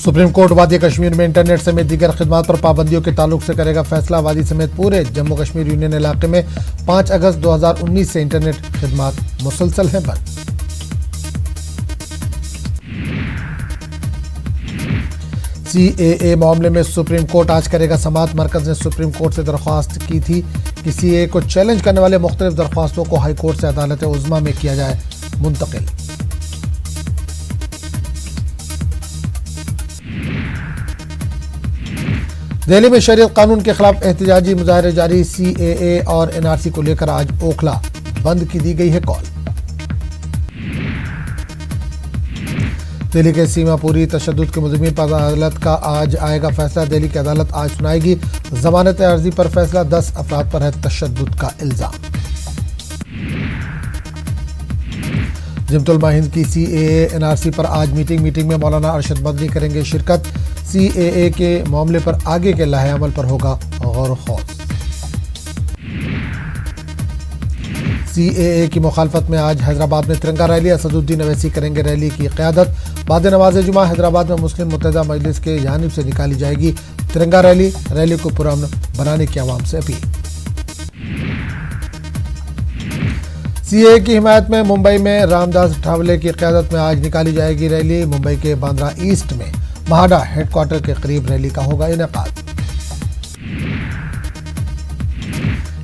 Supreme court वादी कश्मीर में internet समेत दीगर खिदमात पर पाबंदियों के ताल्लुक से करेगा फैसला। वादी समेत पूरे जम्मू कश्मीर यूनियन इलाके में 5 अगस्त 2019 से इंटरनेट खिदमात मुसलसल हैं बंद। CAA मामले में सुप्रीम कोर्ट आज करेगा समाअत। मरकज ने सुप्रीम कोर्ट से दरख्वास्त की थी कि CAA को चैलेंज करने वाले मुख्तलिफ दरख्वास्तों को हाई कोर्ट से अदालत उज़्मा में किया जाए मुंतकिल। दिल्ली में शरीयत कानून के खिलाफ एहतजाजी मुजाहरे जारी। CAA और NRC को लेकर आज ओखला बंद की दी गई है कॉल। दिल्ली के सीमापुरी तशद्दुद के मुजरिमीन पर अदालत का आज आएगा फैसला। दिल्ली की अदालत आज सुनाएगी जमानत अर्जी पर फैसला। 10 अफराद पर है तशद्दुद का इल्जाम। जमतुल हिंद की CAA NRC पर आज मीटिंग में मौलाना अरशद मदनी करेंगे शिरकत। CAA के मामले पर आगे के लाहे अमल पर होगा गौर खौज। CAA की मुखालफत में आज हैदराबाद में तिरंगा रैली। असदुद्दीन अवैसी करेंगे रैली की क़यादत। बाद नमाज जुमा हैदराबाद में मुस्लिम मुत्तहिदा मजलिस के जानिब से निकाली जाएगी तिरंगा रैली को पुरअमन बनाने की आवाम से अपील। CAA की हिमायत में मुंबई में रामदास अठावले की क़यादत में आज निकाली जाएगी रैली। मुंबई के बांद्रा ईस्ट में महाडा हेडक्वार्टर के करीब रैली का होगा इनेकाद।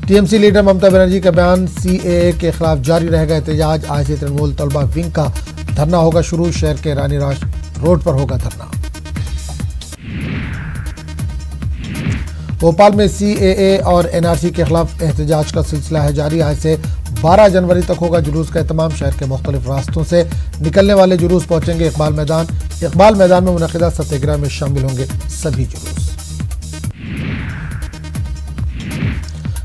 TMC लीडर ममता बनर्जी का बयान। CAA के खिलाफ जारी रहेगा एहतजाज। आज से तृणमूल तलबा विंग का धरना होगा शुरू। शहर के रानी राज रोड पर होगा धरना। भोपाल में CAA और NRC के खिलाफ एहतजाज का सिलसिला है जारी। आज से 12 जनवरी तक होगा जुलूस का एहतमाम। शहर के मुख्तलिफ रास्तों से निकलने वाले जुलूस पहुंचेंगे इकबाल मैदान में मुनक़िदा सत्याग्रह में शामिल होंगे सभी जुलूस।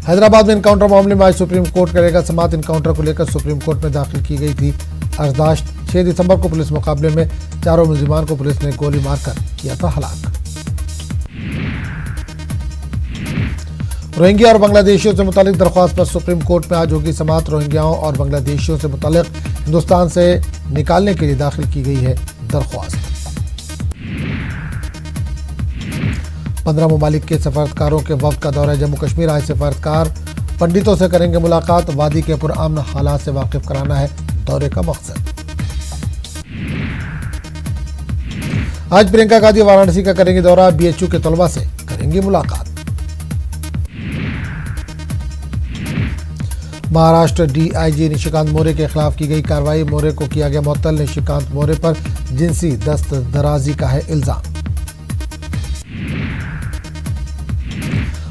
हैदराबाद में इनकाउंटर मामले में आज सुप्रीम कोर्ट करेगा समाअत। इनकाउंटर को लेकर सुप्रीम कोर्ट में दाखिल की गई थी अर्जदाश्त। 6 दिसंबर को पुलिस मुकाबले में चारों मुलजिमान को पुलिस ने गोली मारकर किया था हलाक। रोहिंग्या और बांग्लादेशियों से मुतालिक दरख्वास्त पर सुप्रीम कोर्ट में आज होगी समाअत। रोहिंग्याओं और बांग्लादेशियों से मुतालिक हिंदुस्तान से निकालने के लिए दाखिल की गई है दरख्वास्त। 15 ममालिक के सफारतकारों के वक्त का दौरा जम्मू कश्मीर। आज सफारतकार पंडितों से करेंगे मुलाकात। वादी के पुरअमन हालात से वाकिफ कराना है दौरे का मकसद। आज प्रियंका गांधी वाराणसी का करेंगे दौरा। BHU के तलबा से करेंगी मुलाकात। महाराष्ट्र DIG निशिकांत मौर्य के खिलाफ की गई कार्रवाई। मौर्य को किया गया मुअत्तल। निशिकांत मौर्य पर जिनसी दस्तदराजी का है इल्जाम।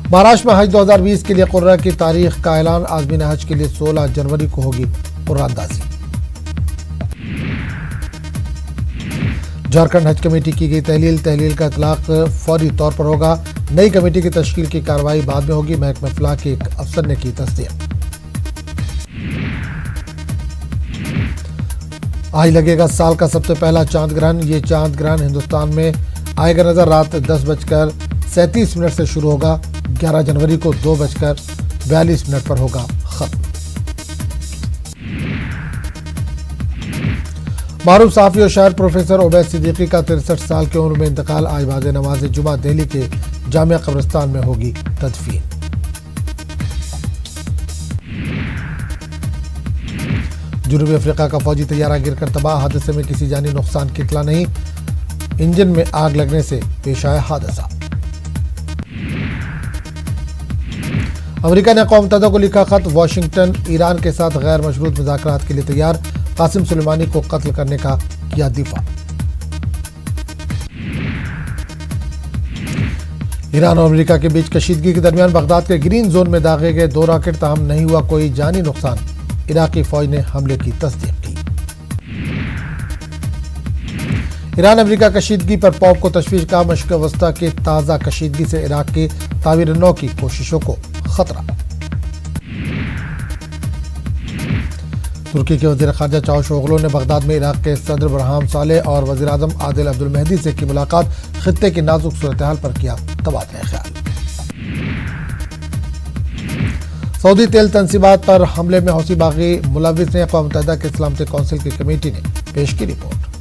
महाराष्ट्र में हज 2020 के लिए कुर्रा की तारीख का ऐलान। आज़मीन हज के लिए 16 जनवरी को होगी कुर्रांदाजी। झारखंड हज कमेटी की गई तहलील का इतलाक फौरी तौर पर होगा। नई कमेटी की तश्कील की कार्रवाई बाद में होगी। महकमा फलाह के एक अफसर ने की तस्दीक। आज लगेगा साल का सबसे पहला चांद ग्रहण। ये चांद ग्रहण हिंदुस्तान में आएगा नजर। रात 10:37 से शुरू होगा। 11 जनवरी को 2:42 पर होगा खत्म। मारूफ सहाफी और शायर प्रोफेसर उबैद सिद्दीकी का 63 साल की उम्र में इंतकाल। आज बाद नमाज जुमा दिल्ली के जामिया कब्रिस्तान में होगी तदफीन। जनूबी अफ्रीका का फौजी तैयारा गिरकर तबाह। हादसे में किसी जानी नुकसान की इतला नहीं। इंजन में आग लगने से पेश आया हादसा। अमेरिका ने अक़वाम मुत्तहिदा को लिखा खत। वाशिंगटन ईरान के साथ गैर मशरूत मुज़ाकरात के लिए तैयार। कासिम सुलेमानी को कत्ल करने का किया दिफा। ईरान और अमेरिका के बीच कशीदगी के दरमियान बगदाद के ग्रीन जोन में दागे गए 2 रॉकेट, ताहम नहीं हुआ कोई जानी नुकसान। इराकी फौज ने हमले की तस्दीक की। ईरान अमेरिका कशीदगी पर पॉप को तशवीश का। मशक़ वस्ता की ताज़ा कशीदगी से इराक की तामीर नौ की कोशिशों को खतरा। तुर्की के वज़ीर ख़ारजा चावुशओग़लू ने बगदाद में इराक के सदर बरहाम सालेह और वज़ीर आज़म आदिल अब्दुल मेहदी से की मुलाकात। खित्ते की नाजुक सूरत हाल पर किया तबादला ख्याल। सऊदी तेल तनसीबात पर हमले में हौसी बागी मुलव्विस ने अक़वाम मुत्तहिदा के सलामती कौंसिल की कमेटी ने पेश की रिपोर्ट।